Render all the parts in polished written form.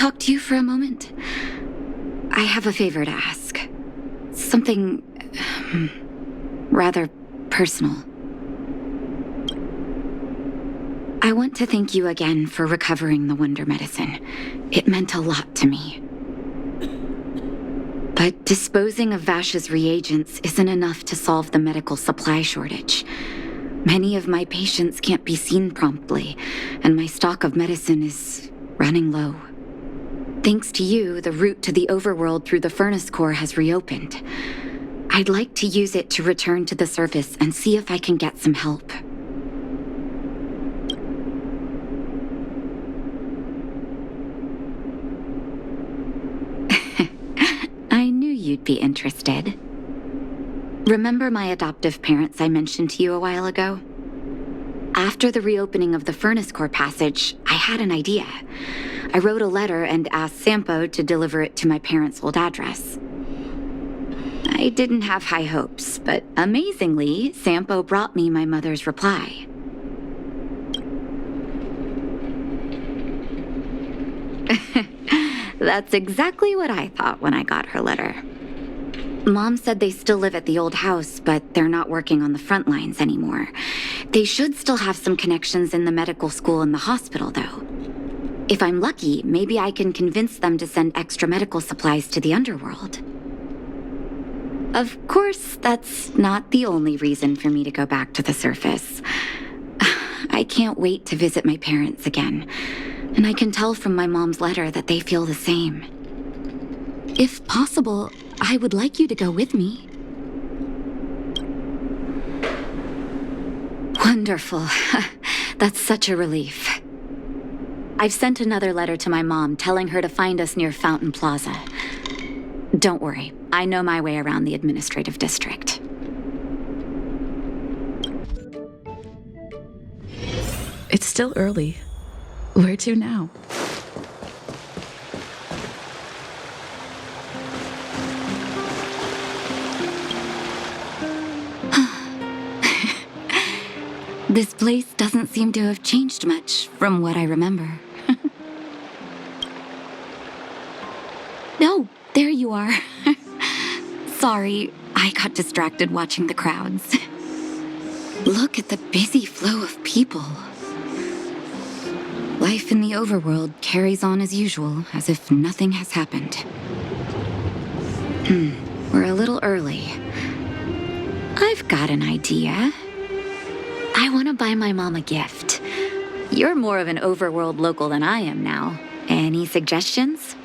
talk to you for a moment? I have a favor to ask. Something rather personal. I want to thank you again for recovering the wonder medicine. It meant a lot to me. But disposing of Vash's reagents isn't enough to solve the medical supply shortage. Many of my patients can't be seen promptly, and my stock of medicine is running low. Thanks to you, the route to the overworld through the furnace core has reopened. I'd like to use it to return to the surface and see if I can get some help. I knew you'd be interested. Remember my adoptive parents I mentioned to you a while ago? After the reopening of the furnace core passage, I had an idea. I wrote a letter and asked Sampo to deliver it to my parents' old address. I didn't have high hopes, but amazingly, Sampo brought me my mother's reply. That's exactly what I thought when I got her letter. Mom said they still live at the old house, but they're not working on the front lines anymore. They should still have some connections in the medical school and the hospital, though. If I'm lucky, maybe I can convince them to send extra medical supplies to the underworld. Of course, that's not the only reason for me to go back to the surface. I can't wait to visit my parents again, and I can tell from my mom's letter that they feel the same. If possible, I would like you to go with me. Wonderful. That's such a relief. I've sent another letter to my mom telling her to find us near Fountain Plaza. Don't worry, I know my way around the administrative district. It's still early. Where to now? This place doesn't seem to have changed much from what I remember. No, there you are. Sorry, I got distracted watching the crowds. Look at the busy flow of people. Life in the overworld carries on as usual, as if nothing has happened. We're a little early. I've got an idea. I want to buy my mom a gift. You're more of an overworld local than I am now. Any suggestions?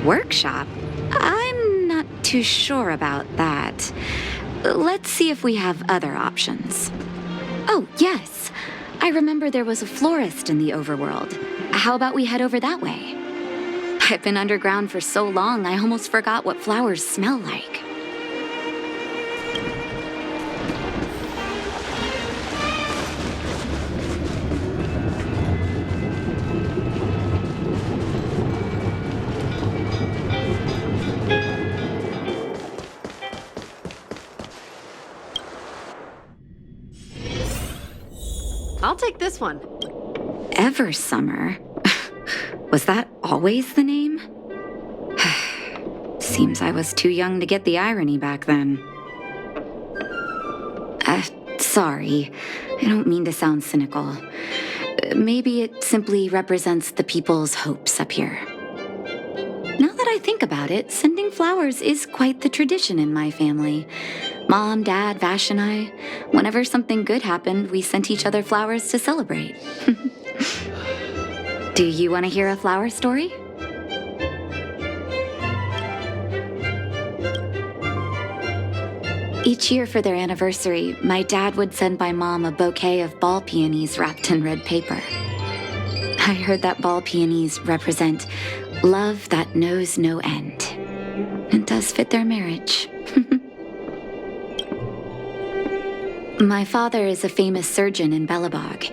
Workshop? I'm not too sure about that. Let's see if we have other options. Oh, yes. I remember there was a florist in the overworld. How about we head over that way? I've been underground for so long, I almost forgot what flowers smell like. I'll take this one. Eversummer? Was that always the name? Seems I was too young to get the irony back then. Sorry. I don't mean to sound cynical. Maybe it simply represents the people's hopes up here. Now that I think about it, sending flowers is quite the tradition in my family. Mom, Dad, Vash, and I, whenever something good happened, we sent each other flowers to celebrate. Do you want to hear a flower story? Each year for their anniversary, my dad would send my mom a bouquet of ball peonies wrapped in red paper. I heard that ball peonies represent love that knows no end. It does fit their marriage. My father is a famous surgeon in Belobog.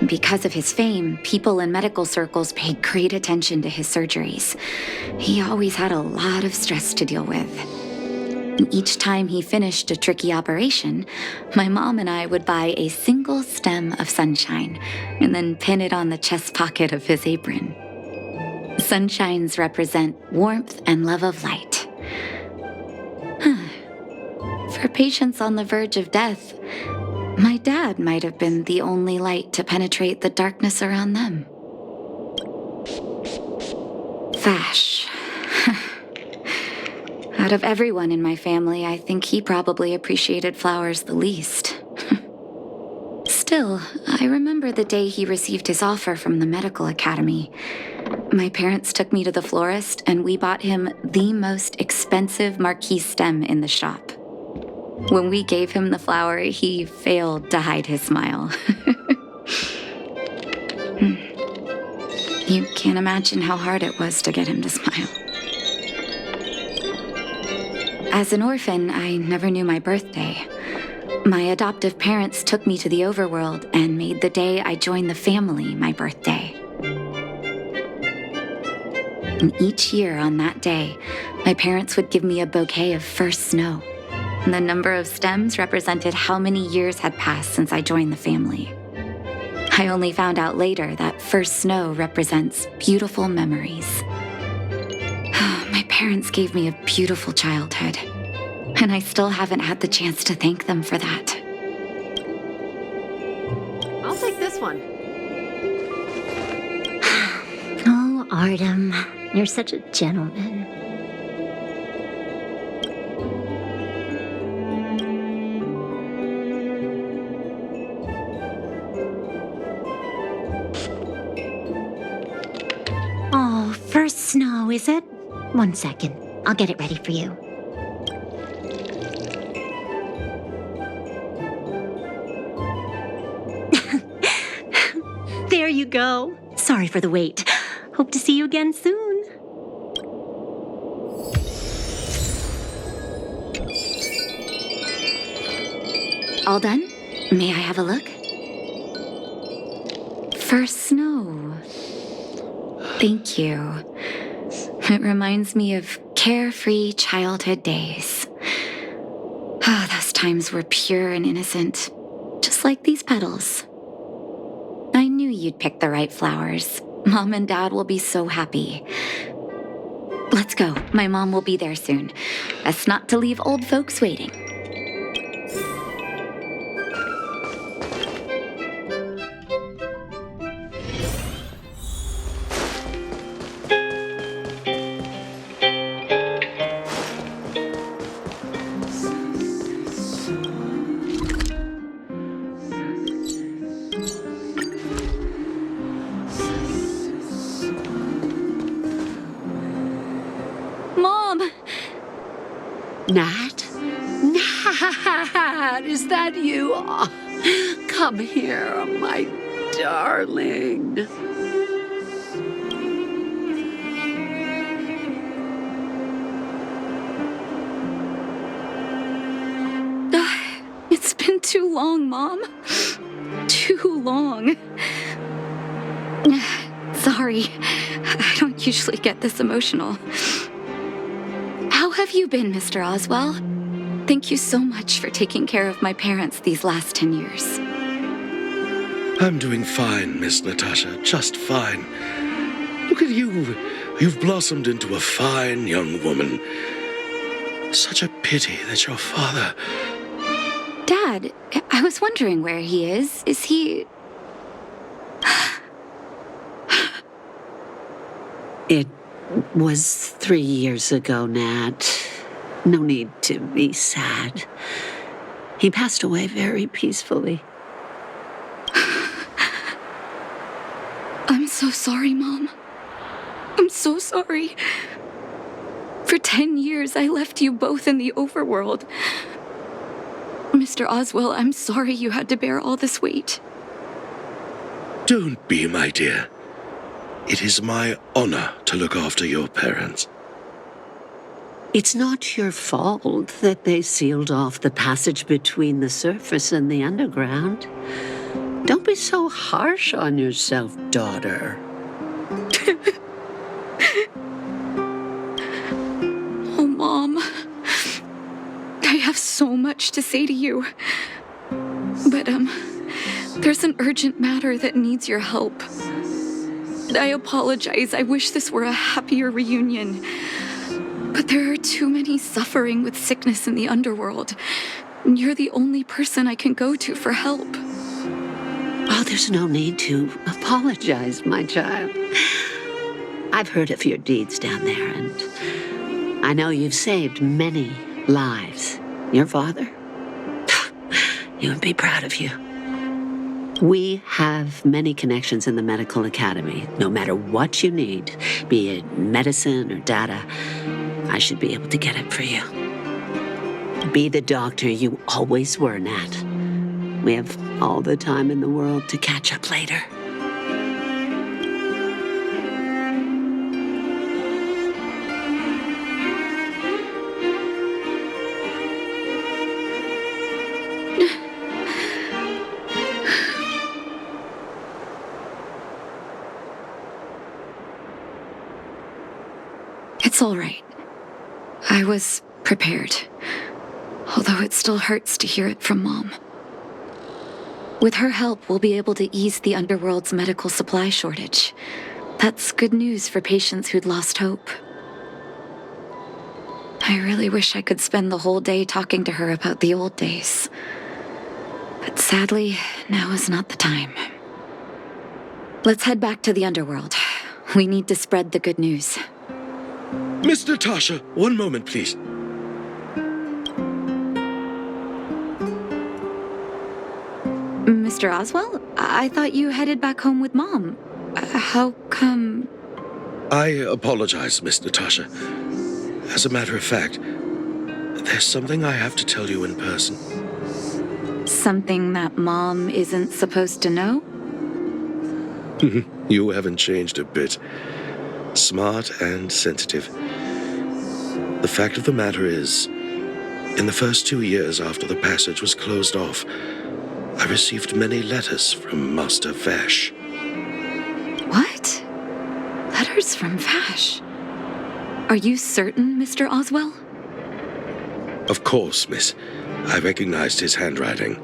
Because of his fame, people in medical circles paid great attention to his surgeries. He always had a lot of stress to deal with. And each time he finished a tricky operation, my mom and I would buy a single stem of sunshine and then pin it on the chest pocket of his apron. Sunshines represent warmth and love of light. For patients on the verge of death, my dad might have been the only light to penetrate the darkness around them. Vash. Out of everyone in my family, I think he probably appreciated flowers the least. Still, I remember the day he received his offer from the medical academy. My parents took me to the florist, and we bought him the most expensive marquise stem in the shop. When we gave him the flower, he failed to hide his smile. You can't imagine how hard it was to get him to smile. As an orphan, I never knew my birthday. My adoptive parents took me to the overworld and made the day I joined the family my birthday. And each year on that day, my parents would give me a bouquet of first snow. And the number of stems represented how many years had passed since I joined the family. I only found out later that first snow represents beautiful memories. My parents gave me a beautiful childhood, and I still haven't had the chance to thank them for that. I'll take this one. Oh, Artem, you're such a gentleman. Oh, first snow, is it? 1 second. I'll get it ready for you. There you go. Sorry for the wait. Hope to see you again soon. All done? May I have a look? First snow. Thank you. It reminds me of carefree childhood days. Ah, those times were pure and innocent, just like these petals. I knew you'd pick the right flowers. Mom and Dad will be so happy. Let's go. My mom will be there soon. Best not to leave old folks waiting. Mom! Nat? Nat, is that you? Oh, come here, my darling. It's been too long, Mom. Too long. Sorry, I don't usually get this emotional. How have you been, Mr. Oswell? Thank you so much for taking care of my parents these last 10 years. I'm doing fine, Miss Natasha, just fine. Look at you. You've blossomed into a fine young woman. Such a pity that your father... Dad, I was wondering where he is. Is he... It was 3 years ago, Nat. No need to be sad. He passed away very peacefully. I'm so sorry, Mom. I'm so sorry. For 10 years, I left you both in the overworld. Mr. Oswell, I'm sorry you had to bear all this weight. Don't be, my dear. It is my honor to look after your parents. It's not your fault that they sealed off the passage between the surface and the underground. Don't be so harsh on yourself, daughter. Oh, Mom. so much to say to you. But, there's an urgent matter that needs your help. I apologize. I wish this were a happier reunion. But there are too many suffering with sickness in the underworld. You're the only person I can go to for help. Oh, there's no need to apologize, my child. I've heard of your deeds down there, and I know you've saved many lives. Your father? He would be proud of you. We have many connections in the medical academy. No matter what you need, be it medicine or data, I should be able to get it for you. Be the doctor you always were, Nat. We have all the time in the world to catch up later. It's all right. I was prepared. Although it still hurts to hear it from Mom. With her help, we'll be able to ease the underworld's medical supply shortage. That's good news for patients who'd lost hope. I really wish I could spend the whole day talking to her about the old days. But sadly, now is not the time. Let's head back to the underworld. We need to spread the good news. Miss Natasha, one moment, please. Mr. Oswell? I thought you headed back home with Mom. How come... I apologize, Miss Natasha. As a matter of fact, there's something I have to tell you in person. Something that Mom isn't supposed to know? You haven't changed a bit. Smart and sensitive. The fact of the matter is, in the first 2 years after the passage was closed off, I received many letters from Master Vash. What? Letters from Vash? Are you certain, Mr. Oswell? Of course, miss. I recognized his handwriting.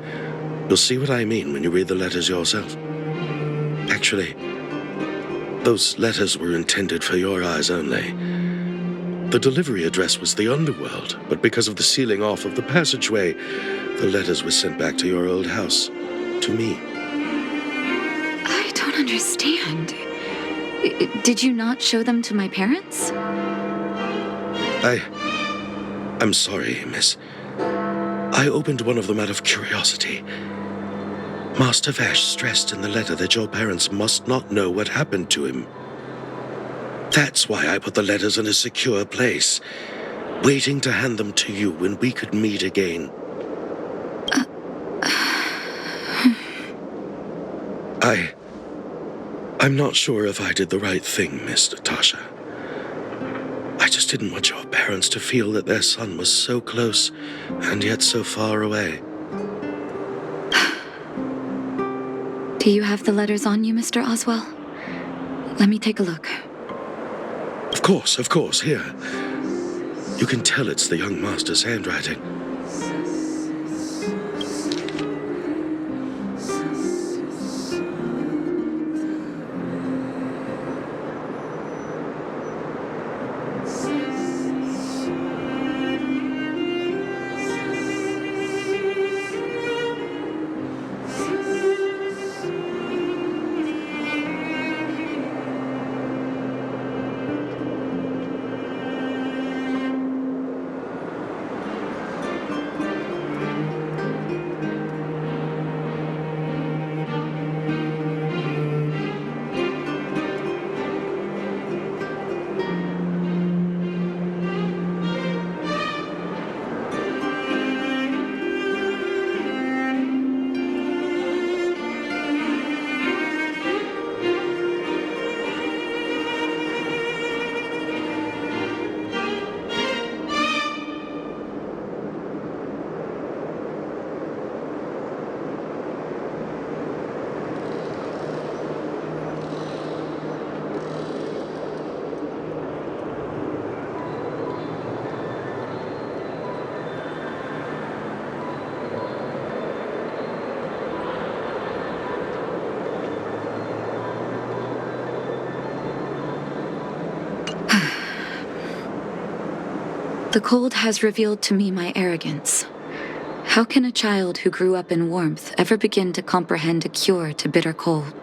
You'll see what I mean when you read the letters yourself. Actually, those letters were intended for your eyes only. The delivery address was the underworld, but because of the sealing off of the passageway, the letters were sent back to your old house, to me. I don't understand. Did you not show them to my parents? I'm sorry, miss. I opened one of them out of curiosity. Master Vash stressed in the letter that your parents must not know what happened to him. That's why I put the letters in a secure place, waiting to hand them to you when we could meet again. I'm not sure if I did the right thing, Miss Natasha. I just didn't want your parents to feel that their son was so close and yet so far away. Do you have the letters on you, Mr. Oswell? Let me take a look. Of course, here. You can tell it's the young master's handwriting. The cold has revealed to me my arrogance. How can a child who grew up in warmth ever begin to comprehend a cure to bitter cold?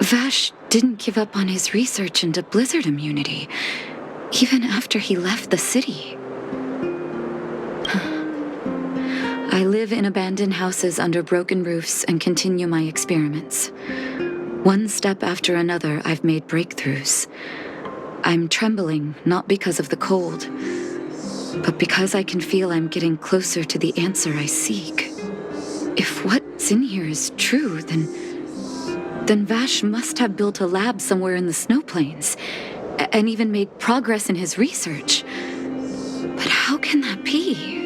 Vash didn't give up on his research into blizzard immunity, even after he left the city. I live in abandoned houses under broken roofs and continue my experiments. One step after another, I've made breakthroughs. I'm trembling, not because of the cold, but because I can feel I'm getting closer to the answer I seek. If what's in here is true, then Vash must have built a lab somewhere in the snow plains, and even made progress in his research. But how can that be?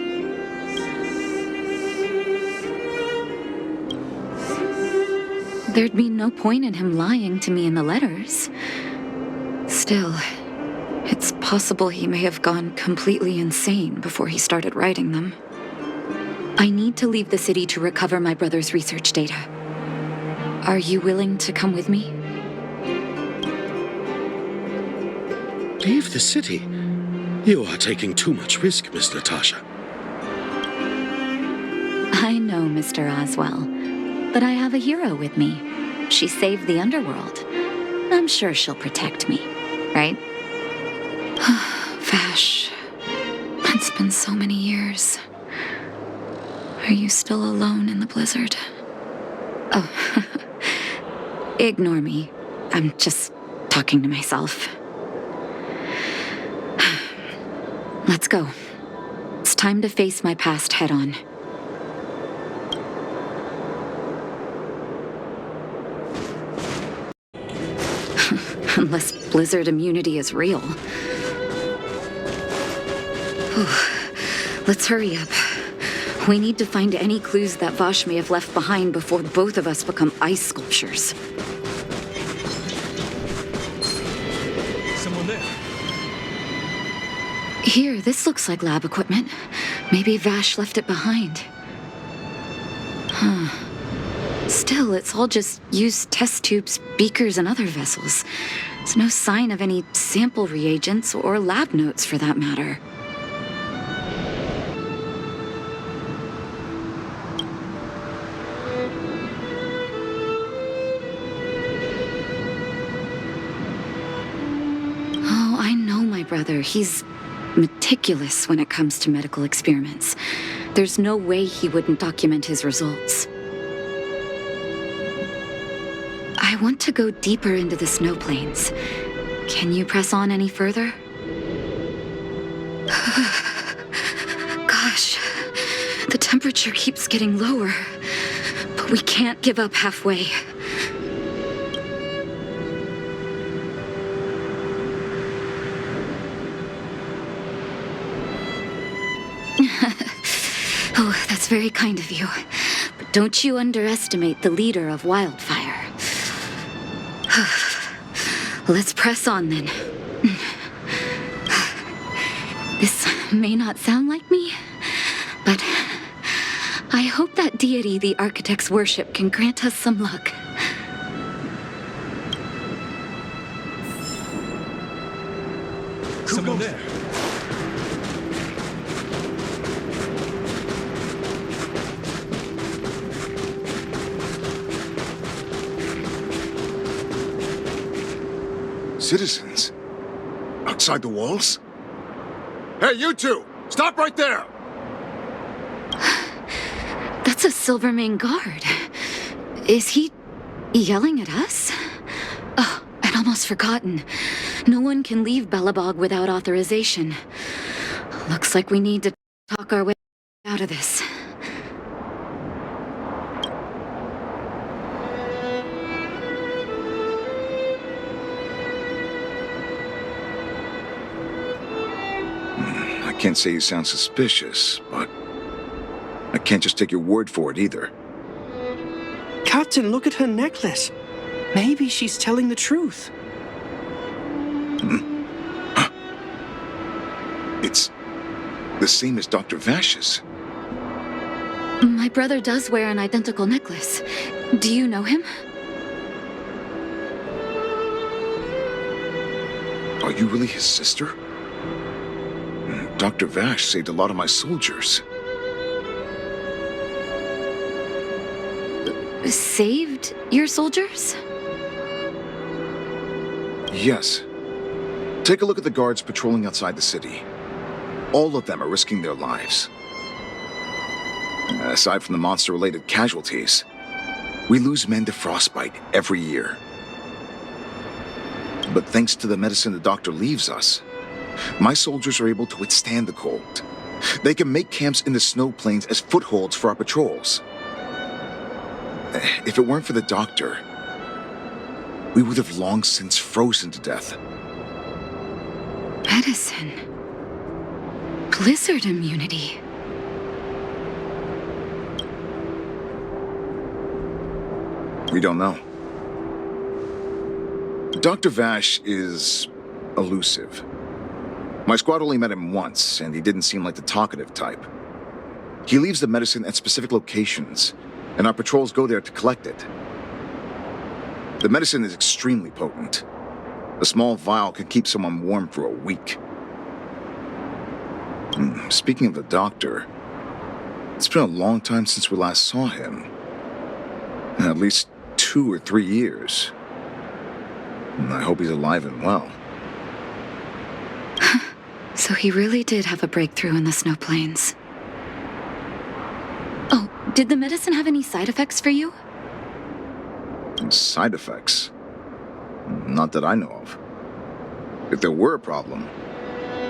There'd be no point in him lying to me in the letters. Still, it's possible he may have gone completely insane before he started writing them. I need to leave the city to recover my brother's research data. Are you willing to come with me? Leave the city? You are taking too much risk, Miss Natasha. I know, Mr. Oswell, but I have a hero with me. She saved the underworld. I'm sure she'll protect me, right? Vash, it's been so many years. Are you still alone in the blizzard? Oh, ignore me. I'm just talking to myself. Let's go. It's time to face my past head-on. Unless blizzard immunity is real. Let's hurry up. We need to find any clues that Vash may have left behind before both of us become ice sculptures. Someone there. Here, this looks like lab equipment. Maybe Vash left it behind. Still, it's all just used test tubes, beakers, and other vessels. There's no sign of any sample reagents or lab notes for that matter. Oh, I know my brother. He's meticulous when it comes to medical experiments. There's no way he wouldn't document his results. I want to go deeper into the snow plains. Can you press on any further? Gosh, the temperature keeps getting lower, but we can't give up halfway. Oh, that's very kind of you. But don't you underestimate the leader of Wildfire. Let's press on then. This may not sound like me, but I hope that deity the architects worship can grant us some luck. Someone there. Citizens? Outside the walls? Hey, you two! Stop right there! That's a Silvermane guard. Is he yelling at us? Oh, I'd almost forgotten. No one can leave Belobog without authorization. Looks like we need to talk our way out of this. I can't say you sound suspicious, but I can't just take your word for it either. Captain, look at her necklace. Maybe she's telling the truth. It's the same as Dr. Vash's. My brother does wear an identical necklace. Do you know him? Are you really his sister? Dr. Vash saved a lot of my soldiers. Saved your soldiers? Yes. Take a look at the guards patrolling outside the city. All of them are risking their lives. Aside from the monster-related casualties, we lose men to frostbite every year. But thanks to the medicine the doctor leaves us, my soldiers are able to withstand the cold. They can make camps in the snow plains as footholds for our patrols. If it weren't for the doctor, we would have long since frozen to death. Medicine. Blizzard immunity. We don't know. Dr. Vash is elusive. My squad only met him once, and he didn't seem like the talkative type. He leaves the medicine at specific locations, and our patrols go there to collect it. The medicine is extremely potent. A small vial can keep someone warm for a week. Speaking of the doctor, it's been a long time since we last saw him. At least 2 or 3 years. I hope he's alive and well. So he really did have a breakthrough in the snow plains. Oh, did the medicine have any side effects for you? Side effects? Not that I know of. If there were a problem,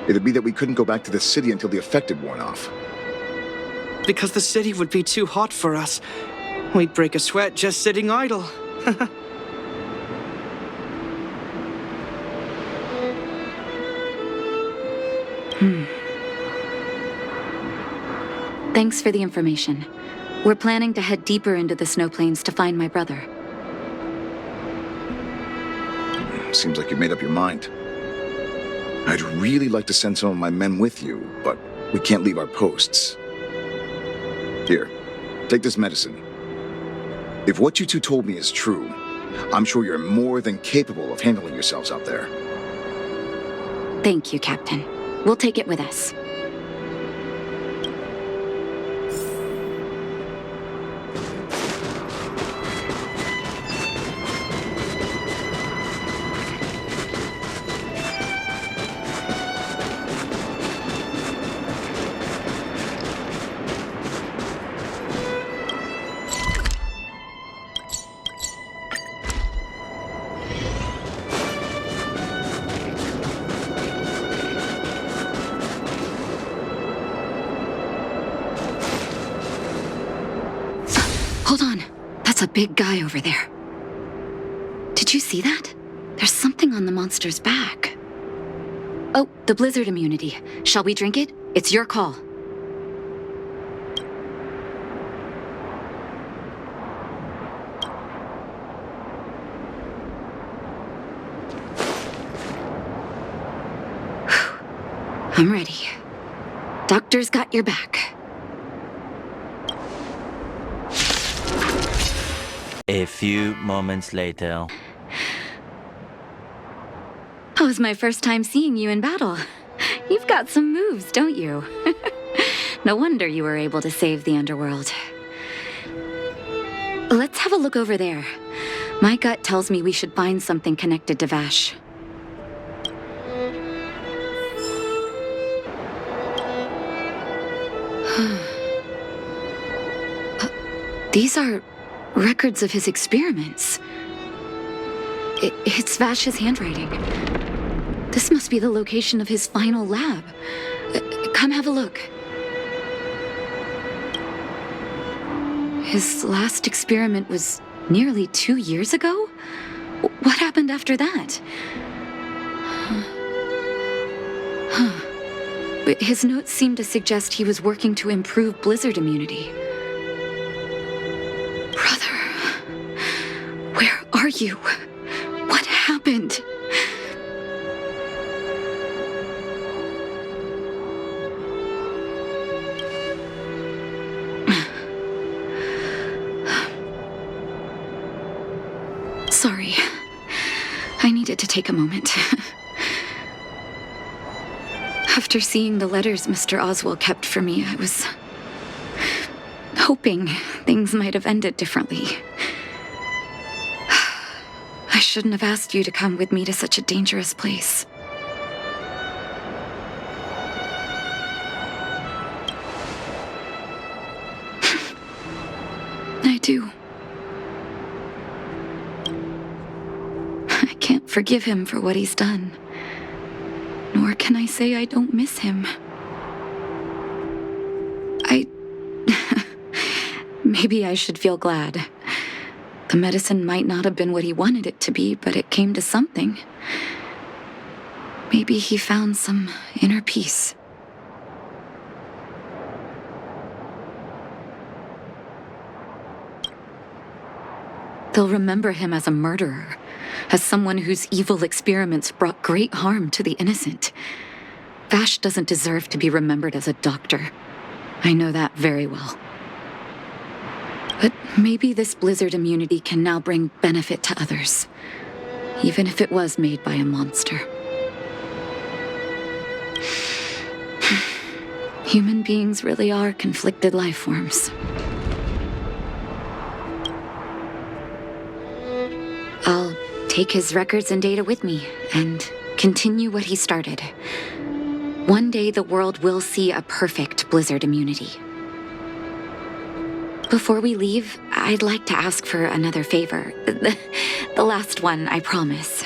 it'd be that we couldn't go back to the city until the effect had worn off. Because the city would be too hot for us. We'd break a sweat just sitting idle. Thanks for the information. We're planning to head deeper into the snow plains to find my brother. Seems like you made up your mind. I'd really like to send some of my men with you, but we can't leave our posts. Here, take this medicine. If what you two told me is true, I'm sure you're more than capable of handling yourselves out there. Thank you, Captain. We'll take it with us. Hold on. That's a big guy over there. Did you see that? There's something on the monster's back. Oh, the blizzard immunity. Shall we drink it? It's your call. I'm ready. Doctor's got your back. A few moments later. That was my first time seeing you in battle. You've got some moves, don't you? No wonder you were able to save the underworld. Let's have a look over there. My gut tells me we should find something connected to Vash. These are records of his experiments. It's Vash's handwriting. This must be the location of his final lab. Come have a look. His last experiment was nearly 2 years ago? What happened after that? His notes seem to suggest he was working to improve blizzard immunity. Brother, where are you? What happened? Sorry. I needed to take a moment. After seeing the letters Mr. Oswald kept for me, I was hoping things might have ended differently. I shouldn't have asked you to come with me to such a dangerous place. I do. I can't forgive him for what he's done. Nor can I say I don't miss him. Maybe I should feel glad. The medicine might not have been what he wanted it to be, but it came to something. Maybe he found some inner peace. They'll remember him as a murderer, as someone whose evil experiments brought great harm to the innocent. Vash doesn't deserve to be remembered as a doctor. I know that very well. But maybe this blizzard immunity can now bring benefit to others, even if it was made by a monster. Human beings really are conflicted life forms. I'll take his records and data with me and continue what he started. One day the world will see a perfect blizzard immunity. Before we leave, I'd like to ask for another favor. The last one, I promise.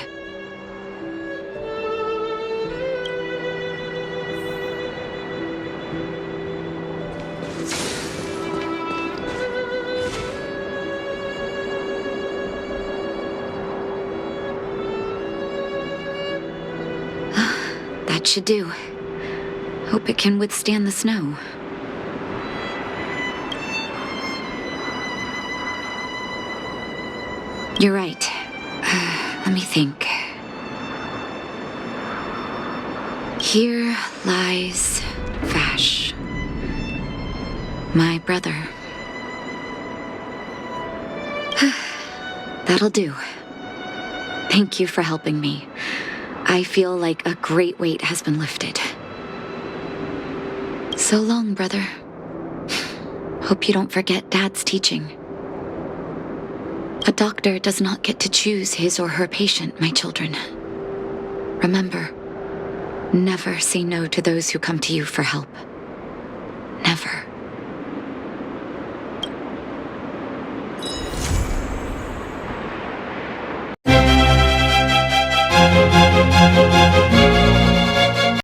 That should do. Hope it can withstand the snow. You're right. Let me think. Here lies Vash, my brother. That'll do. Thank you for helping me. I feel like a great weight has been lifted. So long, brother. Hope you don't forget Dad's teaching. A doctor does not get to choose his or her patient, my children. Remember, never say no to those who come to you for help.